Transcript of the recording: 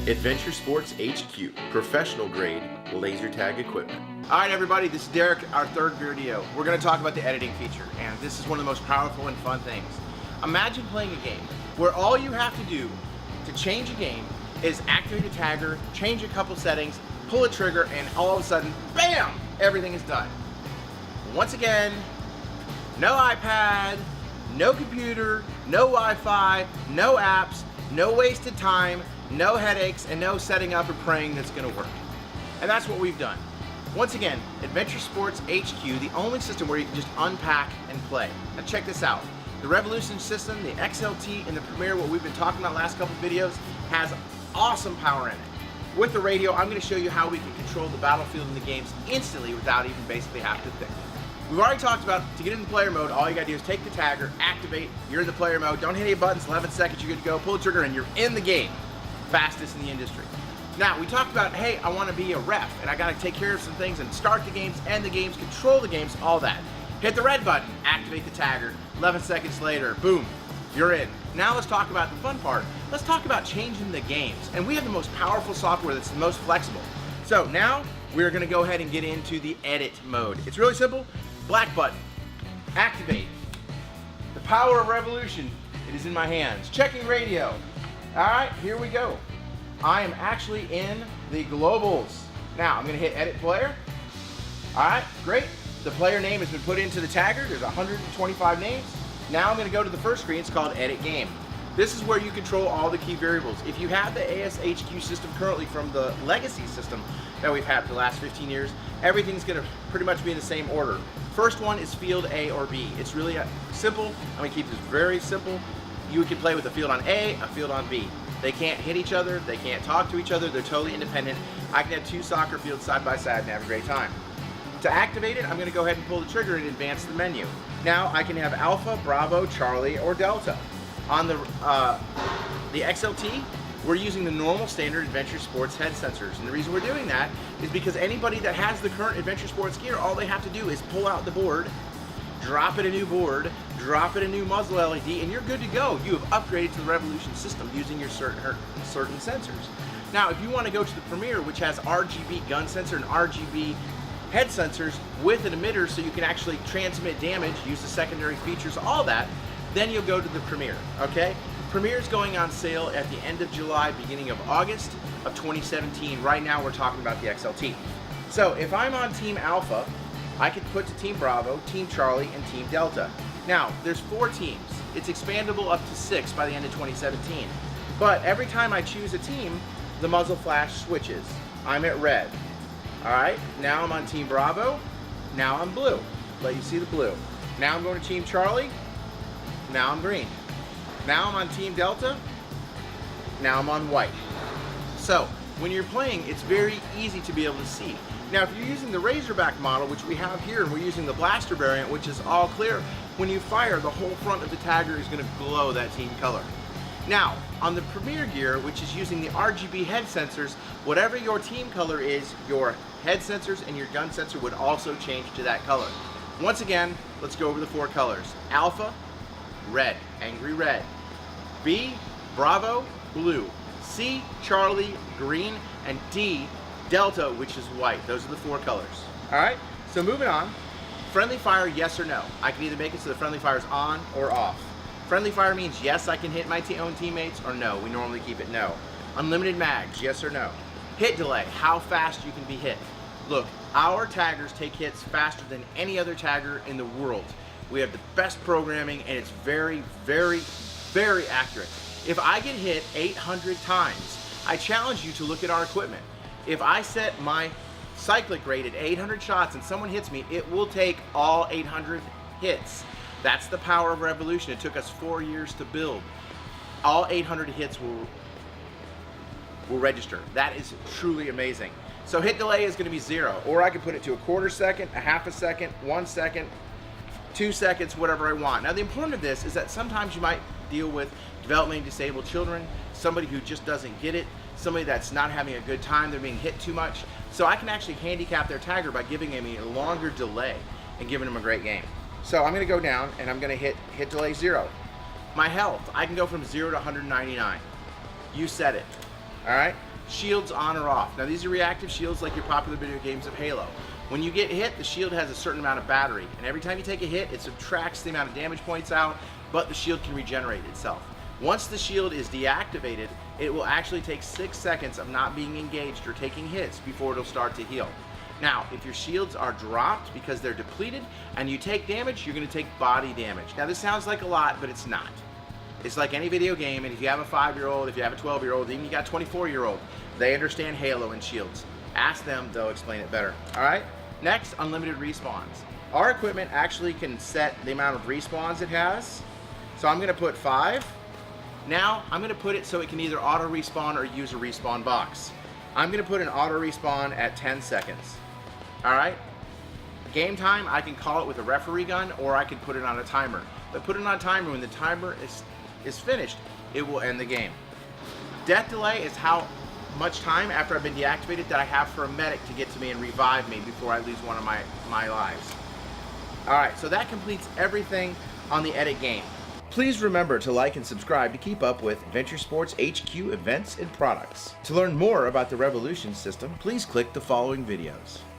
Adventure Sports HQ, professional grade laser tag equipment. All right, everybody, this is Derek, our third video. We're going to talk about the editing feature, and this is one of the most powerful and fun things. Imagine playing a game where all you have to do to change a game is activate a tagger, change a couple settings, pull a trigger, and all of a sudden, bam, everything is done. Once again, no iPad, no computer, no Wi-Fi, no apps, no wasted time, no headaches, and no setting up or praying that's going to work. And that's what we've done. Once again, Adventure Sports HQ, the only system where you can just unpack and play. Now check this out. The Revolution system, the XLT, and the Premier, what we've been talking about last couple videos, has awesome power in it. With the radio, I'm going to show you how we can control the battlefield in the games instantly without even basically having to think. We've already talked about, to get into player mode, all you got to do is take the tagger, activate, you're in the player mode, don't hit any buttons, 11 seconds, you're good to go, pull the trigger, and you're in the game. Fastest in the industry. Now, we talked about, hey, I want to be a ref, and I got to take care of some things and start the games, end the games, control the games, all that. Hit the red button, activate the tagger, 11 seconds later, boom, you're in. Now let's talk about the fun part. Let's talk about changing the games. And we have the most powerful software that's the most flexible. So now, we're going to go ahead and get into the edit mode. It's really simple. Black button, activate. The power of revolution, it is in my hands. Checking radio. All right, here we go. I am actually in the globals. Now, I'm gonna hit edit player. All right, great. The player name has been put into the tagger. There's 125 names. Now I'm gonna go to the first screen. It's called edit game. This is where you control all the key variables. If you have the ASHQ system currently from the legacy system that we've had for the last 15 years, everything's gonna pretty much be in the same order. First one is field A or B. It's really simple. I'm gonna keep this very simple. You can play with a field on A, a field on B. They can't hit each other, they can't talk to each other, they're totally independent. I can have two soccer fields side by side and have a great time. To activate it, I'm gonna go ahead and pull the trigger and advance the menu. Now I can have Alpha, Bravo, Charlie, or Delta. On the XLT, we're using the normal standard Adventure Sports head sensors. And the reason we're doing that is because anybody that has the current Adventure Sports gear, all they have to do is pull out the board, drop it a new board, drop it a new muzzle LED, and you're good to go. You have upgraded to the Revolution system using your certain sensors. Now, if you want to go to the Premier, which has RGB gun sensor and RGB head sensors with an emitter so you can actually transmit damage, use the secondary features, all that, then you'll go to the Premier, okay? Premier is going on sale at the end of July, beginning of August of 2017. Right now, we're talking about the XLT. So if I'm on Team Alpha, I could put to Team Bravo, Team Charlie, and Team Delta. Now, there's 4 teams. It's expandable up to 6 by the end of 2017. But every time I choose a team, the muzzle flash switches. I'm at red. All right, now I'm on Team Bravo. Now I'm blue. Let you see the blue. Now I'm going to Team Charlie. Now I'm green. Now I'm on Team Delta. Now I'm on white. So, when you're playing, it's very easy to be able to see. Now, if you're using the Razorback model, which we have here, and we're using the blaster variant, which is all clear, when you fire, the whole front of the tagger is going to glow that team color. Now, on the Premier gear, which is using the RGB head sensors, whatever your team color is, your head sensors and your gun sensor would also change to that color. Once again, let's go over the 4 colors. Alpha, red, angry red. B, Bravo, blue. C, Charlie, green. And D, Delta, which is white. Those are the 4 colors. All right, so moving on. Friendly fire, yes or no. I can either make it so the friendly fire is on or off. Friendly fire means yes, I can hit my own teammates, or no. We normally keep it no. Unlimited mags, yes or no. Hit delay, how fast you can be hit. Look, our taggers take hits faster than any other tagger in the world. We have the best programming, and it's very, very, very accurate. If I get hit 800 times, I challenge you to look at our equipment. If I set my cyclic rate at 800 shots and someone hits me, it will take all 800 hits. That's the power of Revolution. It took us 4 years to build. All 800 hits will register. That is truly amazing. So hit delay is going to be 0, or I can put it to a quarter second, a half a second, 1 second, 2 seconds, whatever I want. Now the important of this is that sometimes you might deal with developmentally disabled children, somebody who just doesn't get it, somebody that's not having a good time, they're being hit too much. So I can actually handicap their tagger by giving them a longer delay and giving them a great game. So I'm going to go down and I'm going to hit delay 0. My health, I can go from 0 to 199. You set it. All right. shields on or off. Now these are reactive shields like your popular video games of Halo. When you get hit, the shield has a certain amount of battery, and every time you take a hit, it subtracts the amount of damage points out, but the shield can regenerate itself. Once the shield is deactivated, it will actually take 6 seconds of not being engaged or taking hits before it'll start to heal. Now, if your shields are dropped because they're depleted and you take damage, you're going to take body damage. Now this sounds like a lot, but it's not. It's like any video game, and if you have a 5-year-old, if you have a 12-year-old, even you got a 24-year-old, they understand Halo and shields. Ask them, they'll explain it better. Alright? Next, unlimited respawns. Our equipment actually can set the amount of respawns it has. So I'm going to put 5. Now, I'm going to put it so it can either auto respawn or use a respawn box. I'm going to put an auto respawn at 10 seconds. Alright? Game time, I can call it with a referee gun, or I can put it on a timer. But put it on a timer, when the timer is finished, it will end the game. Death delay is how much time after I've been deactivated that I have for a medic to get to me and revive me before I lose one of my lives. Alright, so that completes everything on the edit game. Please remember to like and subscribe to keep up with Adventure Sports HQ events and products. To learn more about the Revolution system, please click the following videos.